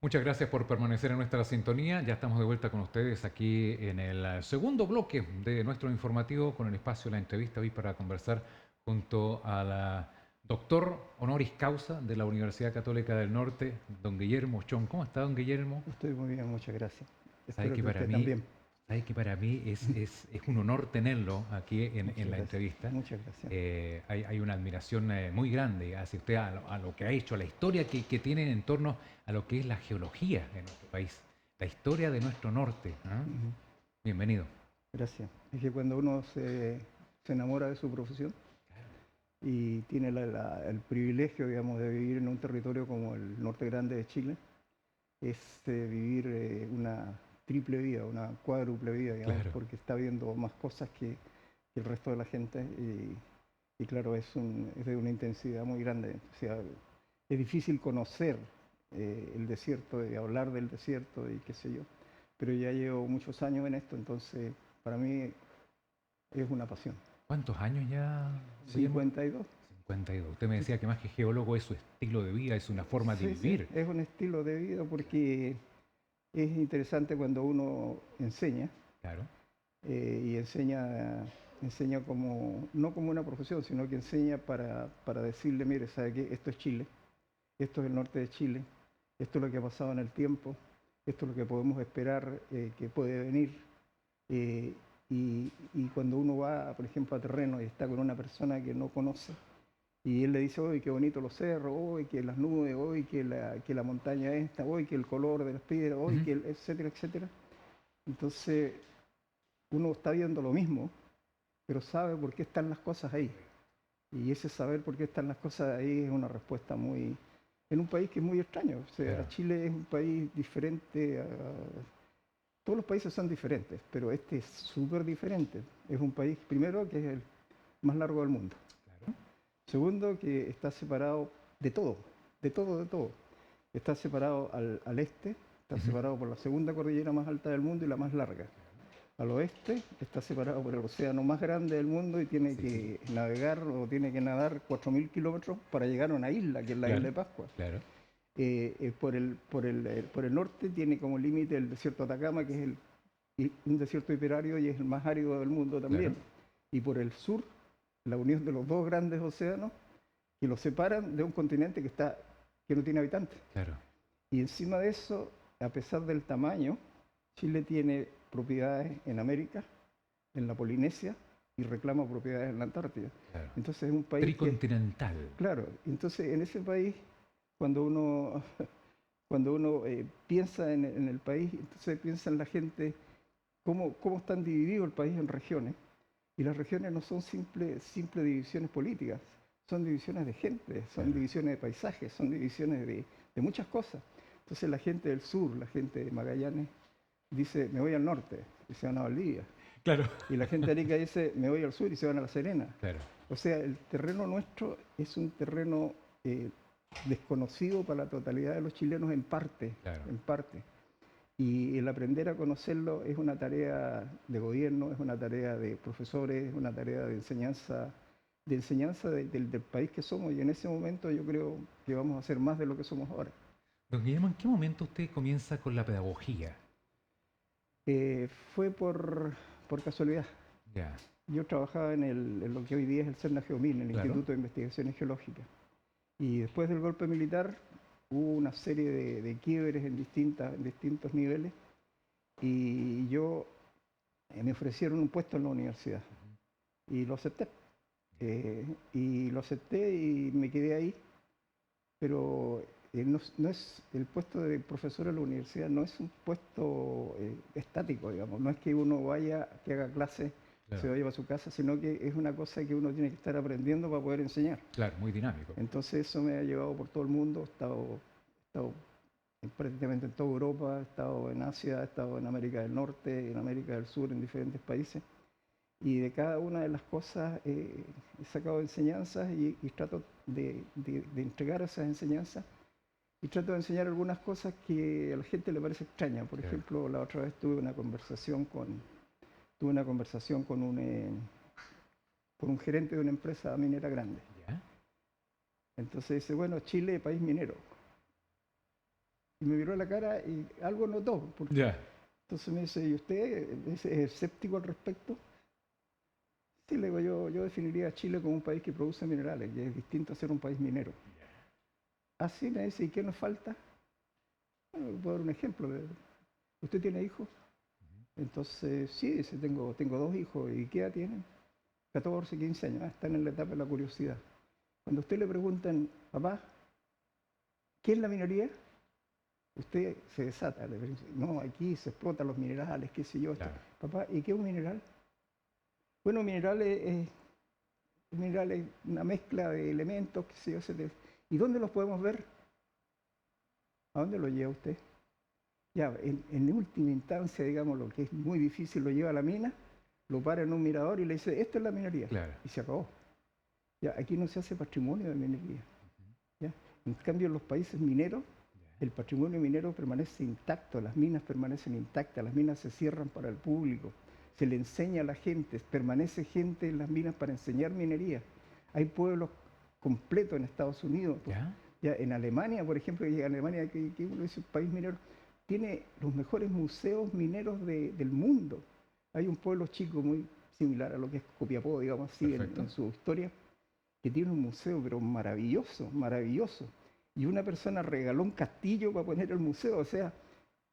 Muchas gracias por permanecer en nuestra sintonía. Ya estamos de vuelta con ustedes aquí en el segundo bloque de nuestro informativo con el espacio de la entrevista hoy para conversar junto a la doctor honoris causa de la Universidad Católica del Norte, don Guillermo Chong. ¿Cómo está, don Guillermo? Estoy muy bien, muchas gracias. Sabe Espero que que para usted mí, también. sabe que para mí es un honor tenerlo aquí en Muchas la gracias. entrevista. Muchas gracias. Hay una admiración muy grande hacia usted, a lo que ha hecho, a la historia que tiene en torno a lo que es la geología de nuestro país, la historia de nuestro norte. ¿Ah? Ujú. Bienvenido. Gracias. Es que cuando uno se enamora de su profesión y tiene el privilegio, digamos, de vivir en un territorio como el norte grande de Chile, es vivir una triple vida, una cuádruple vida, digamos, Claro. porque está viendo más cosas que el resto de la gente y claro, es de una intensidad muy grande. O sea, es difícil conocer el desierto, y hablar del desierto y qué sé yo, pero ya llevo muchos años en esto, entonces para mí es una pasión. ¿Cuántos años ya, don Guillermo? 52. 52. Usted me decía que más que geólogo es su estilo de vida, es una forma de Sí, sí, vivir. es un estilo de vida porque es interesante cuando uno enseña Claro. y enseña como, no como una profesión, sino que enseña para decirle, mire, ¿sabe qué? Esto es Chile, esto es el norte de Chile, esto es lo que ha pasado en el tiempo, esto es lo que podemos esperar que puede venir. eh, y cuando uno va, por ejemplo, a terreno y está con una persona que no conoce, y él le dice, hoy qué bonito los cerros, hoy que las nubes, hoy que la montaña esta, hoy que el color de las piedras, hoy Ujú. que etcétera, etcétera. Entonces uno está viendo lo mismo, pero sabe por qué están las cosas ahí. Y ese saber por qué están las cosas ahí es una respuesta muy... En un país que es muy extraño. O sea, Claro. Chile es un país diferente. Todos los países son diferentes, pero este es súper diferente. Es un país, primero, que es el más largo del mundo. Claro. Segundo, que está separado de todo, de todo, de todo. Está separado al este, está Ujú. separado por la segunda cordillera más alta del mundo y la más larga. Claro. Al oeste está separado por el océano más grande del mundo y tiene Sí. que navegar o tiene que nadar 4.000 kilómetros para llegar a una isla, que es la isla Claro. de Pascua. Claro. Por el norte tiene como límite el desierto de Atacama, que es un desierto hiperárido y es el más árido del mundo Claro. también. Y por el sur, la unión de los dos grandes océanos que los separan de un continente que no tiene habitantes. Claro. Y encima de eso, a pesar del tamaño, Chile tiene propiedades en América, en la Polinesia, y reclama propiedades en la Antártida. Claro. Entonces es un país que, Tricontinental. claro, entonces en ese país, cuando uno, cuando uno piensa en el país, entonces piensa en la gente, cómo están divididos el país en regiones. Y las regiones no son simple divisiones políticas, son divisiones de gente, son Claro. divisiones de paisajes, son divisiones de muchas cosas. Entonces la gente del sur, la gente de Magallanes, dice, me voy al norte y se van a Valdivia. Claro. Y la gente de Arica dice, me voy al sur y se van a La Serena. Claro. O sea, el terreno nuestro es un terreno desconocido para la totalidad de los chilenos en parte, Claro. en parte. Y el aprender a conocerlo es una tarea de gobierno, es una tarea de profesores, es una tarea de enseñanza del país que somos. Y en ese momento yo creo que vamos a ser más de lo que somos ahora. Don Guillermo, ¿en qué momento usted comienza con la pedagogía? Fue por casualidad. Ya. Yo trabajaba en lo que hoy día es el CERNA Geomil, el Claro. Instituto de Investigaciones Geológicas. Y después del golpe militar hubo una serie de quiebres en distintos niveles y yo me ofrecieron un puesto en la universidad Ujú. y lo acepté. Ya. Y lo acepté y me quedé ahí, pero no es el puesto de profesor en la universidad, no es un puesto estático, digamos, no es que uno vaya, que haga clases, se Claro. vaya a su casa, sino que es una cosa que uno tiene que estar aprendiendo para poder enseñar. Claro, muy dinámico. Entonces eso me ha llevado por todo el mundo, he estado prácticamente en toda Europa, he estado en Asia, he estado en América del Norte, en América del Sur, en diferentes países. Y de cada una de las cosas he sacado enseñanzas y trato de entregar esas enseñanzas y trato de enseñar algunas cosas que a la gente le parece extraña. Por Claro. ejemplo, la otra vez tuve una conversación con un gerente de una empresa minera grande. Ya. Entonces dice, bueno, Chile es país minero. Y me miró a la cara y algo notó. Ya. Entonces me dice, ¿y usted es escéptico al respecto? Sí, le digo, yo definiría a Chile como un país que produce minerales, y es distinto a ser un país minero. Así me dice, ¿y qué nos falta? Bueno, puedo dar un ejemplo. ¿Usted tiene hijos? Entonces, sí, dice, tengo dos hijos. ¿Y qué edad tienen? 14, 15 años. Están en la etapa de la curiosidad. Cuando a usted le preguntan, papá, ¿qué es la minería? Usted se desata. Le dice, no, aquí se explotan los minerales, qué sé yo. Claro. Papá, ¿y qué es un mineral? Bueno, mineral es una mezcla de elementos, qué sé yo. ¿Y dónde los podemos ver? ¿A dónde lo lleva usted? Ya, en última instancia, digamos, lo que es muy difícil, lo lleva a la mina, lo para en un mirador y le dice, esto es la minería. Claro. Y se acabó. Ya, aquí no se hace patrimonio de minería. ¿Ya? En cambio, en los países mineros, el patrimonio minero permanece intacto, las minas permanecen intactas, las minas se cierran para el público, se le enseña a la gente, permanece gente en las minas para enseñar minería. Hay pueblos completos en Estados Unidos. ¿Ya? Ya, en Alemania, por ejemplo, y Alemania, que uno dice un país minero, tiene los mejores museos mineros del mundo. Hay un pueblo chico muy similar a lo que es Copiapó, digamos así, en su historia, que tiene un museo, pero maravilloso, maravilloso. Y una persona regaló un castillo para poner el museo, o sea,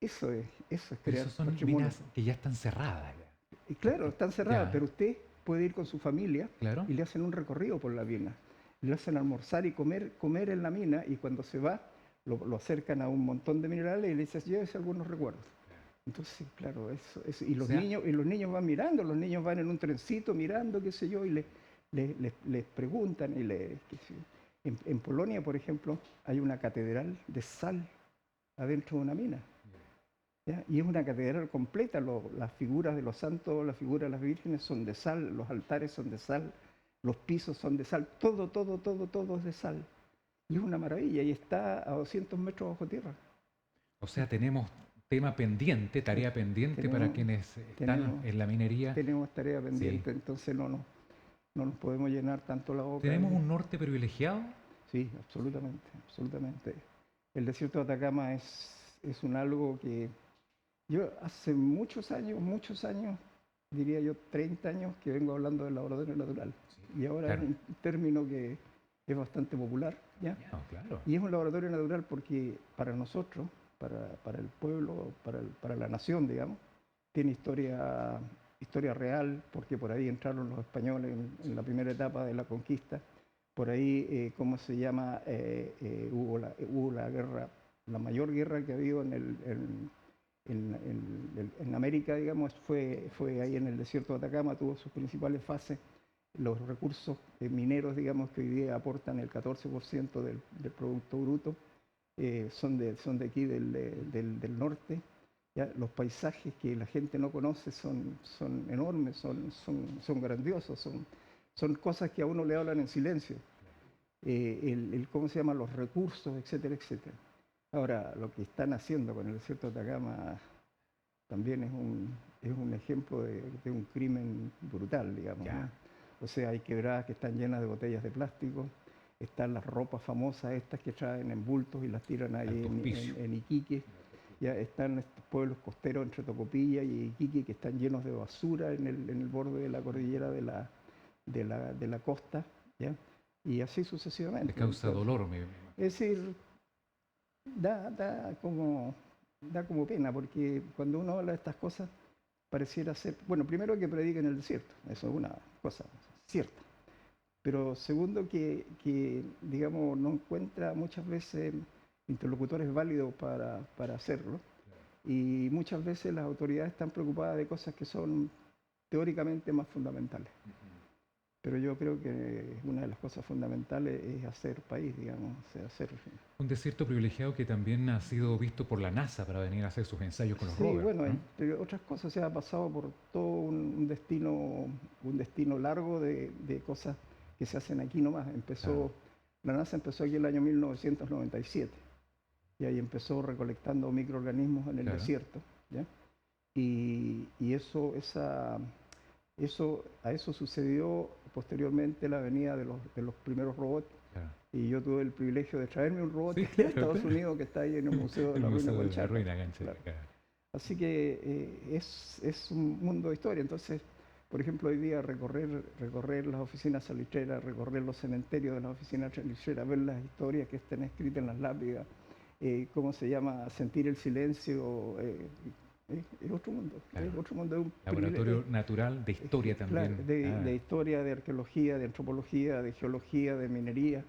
eso es Pero crear esos son patrimonio. minas que ya están cerradas. Y claro, están cerradas, Ya. pero usted puede ir con su familia Claro. y le hacen un recorrido por la mina. Le hacen almorzar y comer en la mina, y cuando se va, lo acercan a un montón de minerales y le dicen, llévese algunos recuerdos. Entonces, claro, y O los sea, niños van mirando, los niños van en un trencito mirando, qué sé yo, y les preguntan. Qué sé yo. En Polonia, por ejemplo, hay una catedral de sal adentro de una mina. ¿Ya? Y es una catedral completa, las figuras de los santos, las figuras de las vírgenes son de sal, los altares son de sal, los pisos son de sal, todo es de sal. Y es una maravilla, y está a 200 metros bajo tierra. o sea, tenemos tema pendiente, Sí, tarea pendiente para tenemos, quienes están tenemos, en la minería. tenemos tarea Sí. pendiente, entonces no nos podemos llenar tanto la boca. ¿Tenemos un norte privilegiado? Sí, absolutamente, absolutamente. El desierto de Atacama es un algo que yo hace muchos años, diría yo 30 años, que vengo hablando del laboratorio natural. Sí, Y ahora es claro. un término que es bastante popular, ¿ya? No, claro. Y es un laboratorio natural porque para nosotros, para el pueblo, para la nación, digamos, tiene historia real, porque por ahí entraron los españoles en la primera etapa de la conquista. Por ahí, ¿cómo se llama? Hubo la guerra, la mayor guerra que ha habido en América, digamos, fue ahí en el desierto de Atacama, tuvo sus principales fases. Los recursos mineros, digamos, que hoy día aportan el 14% del Producto Bruto, son de aquí, del norte. ¿Ya? Los paisajes que la gente no conoce son enormes, son grandiosos, son cosas que a uno le hablan en silencio. ¿Cómo se llama? Los recursos, etcétera, etcétera. Ahora, lo que están haciendo con el desierto de Atacama también es un ejemplo de un crimen brutal, digamos, Ya. ¿no? O sea, hay quebradas que están llenas de botellas de plástico, están las ropas famosas estas que traen en bultos y las tiran ahí Alto hospicio. en Iquique. Ya están estos pueblos costeros entre Tocopilla y Iquique que están llenos de basura en el borde de la cordillera de la costa, ¿ya? Y así Le sucesivamente. causa Entonces, dolor, me imagino. es decir, da como pena, porque cuando uno habla de estas cosas, pareciera ser, bueno, primero que predica en el desierto, eso es una cosa cierta, pero segundo que digamos, no encuentra muchas veces interlocutores válidos para hacerlo, y muchas veces las autoridades están preocupadas de cosas que son teóricamente más fundamentales. Pero yo creo que una de las cosas fundamentales es hacer país, digamos, o sea, hacer... Un desierto privilegiado que también ha sido visto por la NASA para venir a hacer sus ensayos con los Sí, rovers, bueno, ¿no? entre otras cosas, se ha pasado por todo un destino largo de cosas que se hacen aquí nomás. Claro. La NASA empezó aquí en el año 1997 y ahí empezó recolectando microorganismos en el Claro. desierto, ¿ya? Y a eso sucedió posteriormente la venida de los primeros robots, Claro. Y yo tuve el privilegio de traerme un robot Sí, de claro, Estados claro. Unidos que está ahí en el Museo de El la Ruina Museo de la Concharra. Ruina acá en Chile, Claro. claro. Así que es un mundo de historia. Entonces, por ejemplo, hoy día recorrer las oficinas salitreras, recorrer los cementerios de las oficinas salitreras, ver las historias que están escritas en las lápidas, ¿cómo se llama? Sentir el silencio, es otro mundo. Claro. Es otro mundo, es un Laboratorio natural de historia claro, también. de historia, de arqueología, de antropología, de geología, de minería.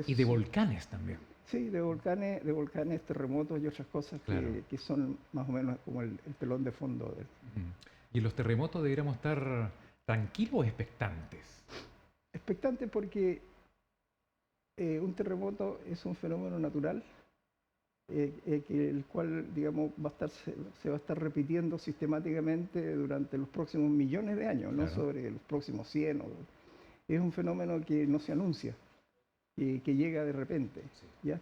Y de volcanes también. Sí, de volcanes, terremotos y otras cosas Claro. que son más o menos como el telón de fondo del. Y en los terremotos deberíamos estar tranquilos o expectantes. Expectante porque un terremoto es un fenómeno natural el cual, digamos, se va a estar repitiendo sistemáticamente durante los próximos millones de años, no Claro. sobre los próximos 100. Es un fenómeno que no se anuncia, que llega de repente, Sí. ¿ya?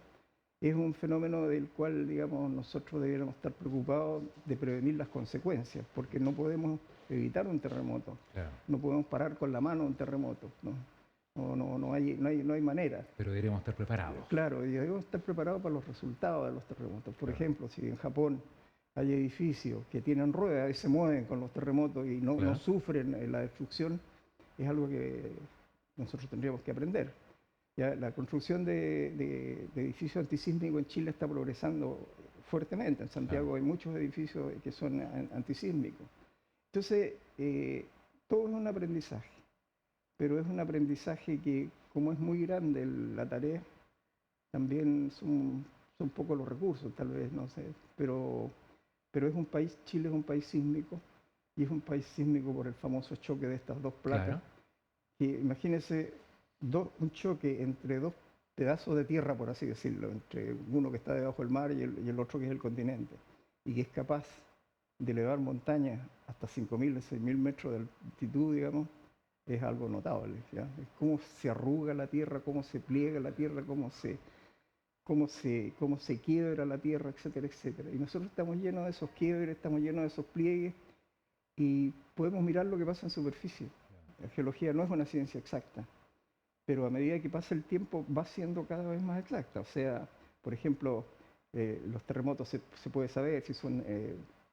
Es un fenómeno del cual, digamos, nosotros deberíamos estar preocupados de prevenir las consecuencias, porque no podemos evitar un terremoto, Claro. no podemos parar con la mano un terremoto, no hay manera. Pero deberíamos estar preparados. Claro, y debemos estar preparados para los resultados de los terremotos. Por Claro. ejemplo, si en Japón hay edificios que tienen ruedas y se mueven con los terremotos y no Claro. sufren la destrucción, es algo que nosotros tendríamos que aprender. Ya, la construcción de edificios antisísmicos en Chile está progresando fuertemente. En Santiago hay muchos edificios que son antisísmicos. Entonces, todo es un aprendizaje, pero es un aprendizaje que, como es muy grande la tarea, también son pocos los recursos, tal vez, no sé, pero es un país, Chile es un país sísmico, y es un país sísmico por el famoso choque de estas dos placas. Claro. Que imagínense un choque entre dos pedazos de tierra, por así decirlo, entre uno que está debajo del mar y el otro que es el continente, y que es capaz de elevar montañas hasta 5.000, 6.000 metros de altitud, digamos, es algo notable. ¿Ya? Es cómo se arruga la tierra, cómo se pliega la tierra, cómo se quiebra la tierra, etcétera, etcétera. Y nosotros estamos llenos de esos quiebres, estamos llenos de esos pliegues, y podemos mirar lo que pasa en superficie. La geología no es una ciencia exacta, pero a medida que pasa el tiempo va siendo cada vez más exacta. O sea, por ejemplo, los terremotos se puede saber si son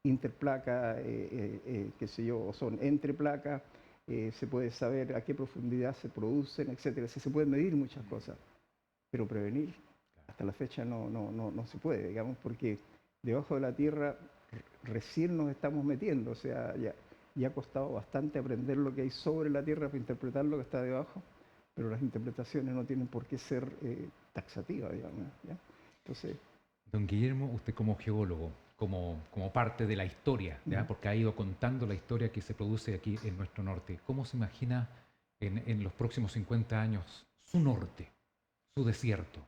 interplaca, qué sé yo, o son entre placas, se puede saber a qué profundidad se producen, etcétera. Se pueden medir muchas cosas, pero prevenir hasta la fecha no se puede, digamos, porque debajo de la tierra recién nos estamos metiendo. O sea, ya ha costado bastante aprender lo que hay sobre la tierra para interpretar lo que está debajo, pero las interpretaciones no tienen por qué ser taxativas, digamos, ¿ya? Entonces, Don Guillermo, usted como geólogo, como parte de la historia, ¿ya? Porque ha ido contando la historia que se produce aquí en nuestro norte, ¿cómo se imagina en los próximos 50 años su norte, su desierto?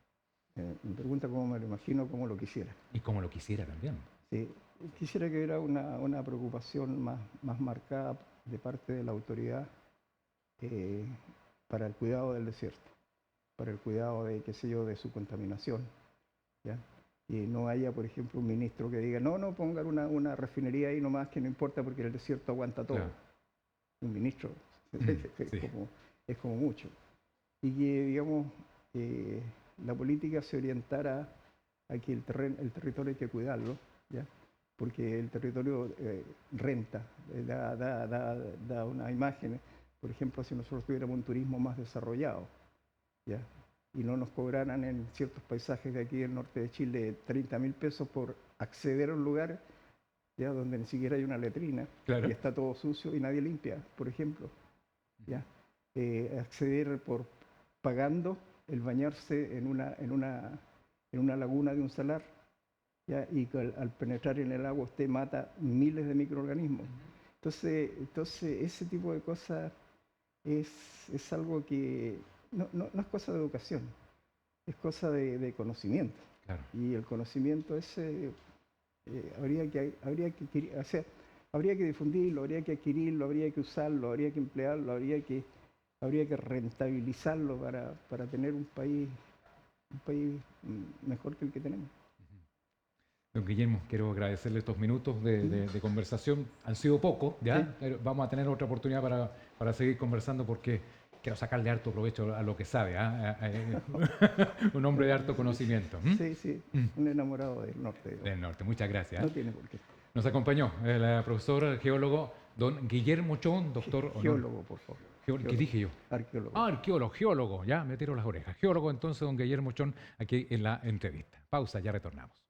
me pregunta cómo me lo imagino, cómo lo quisiera. Y como lo quisiera también. Sí, quisiera que hubiera una preocupación más marcada de parte de la autoridad eh, para el cuidado del desierto, para el cuidado de, qué sé yo, de su contaminación, ¿ya? Y no haya, por ejemplo, un ministro que diga, no, pongan una refinería ahí nomás, que no importa porque el desierto aguanta todo. Claro. Un ministro Sí. es como mucho. Y que, digamos, la política se orientara a que el territorio hay que cuidarlo, ¿ya? Porque el territorio renta, da unas imágenes. Por ejemplo, si nosotros tuviéramos un turismo más desarrollado, ¿ya? Y no nos cobraran en ciertos paisajes de aquí del norte de Chile 30.000 pesos por acceder a un lugar, ¿ya? Donde ni siquiera hay una letrina, Claro. y está todo sucio y nadie limpia, por ejemplo, ¿ya? Acceder pagando el bañarse en una laguna de un salar, ¿ya? Y que al penetrar en el agua usted mata miles de microorganismos. Entonces ese tipo de cosas es algo que no es cosa de educación, es cosa de conocimiento. Claro. Y el conocimiento ese habría que difundirlo, habría que adquirirlo, habría que usarlo, habría que emplearlo, habría que rentabilizarlo para tener un país mejor que el que tenemos. Don Guillermo, quiero agradecerle estos minutos de conversación. Han sido pocos, ¿ya? Sí. Pero vamos a tener otra oportunidad para seguir conversando porque Quiero sacarle harto provecho a lo que sabe, un hombre de harto conocimiento. Sí, sí, un enamorado del norte. Del norte, muchas gracias. No tiene por qué. Nos acompañó el profesor geólogo don Guillermo Chón, doctor... Geólogo, por favor. ¿Qué dije yo? Arqueólogo. Arqueólogo, geólogo, ya me tiro las orejas. Geólogo entonces, don Guillermo Chón, aquí en la entrevista. Pausa, ya retornamos.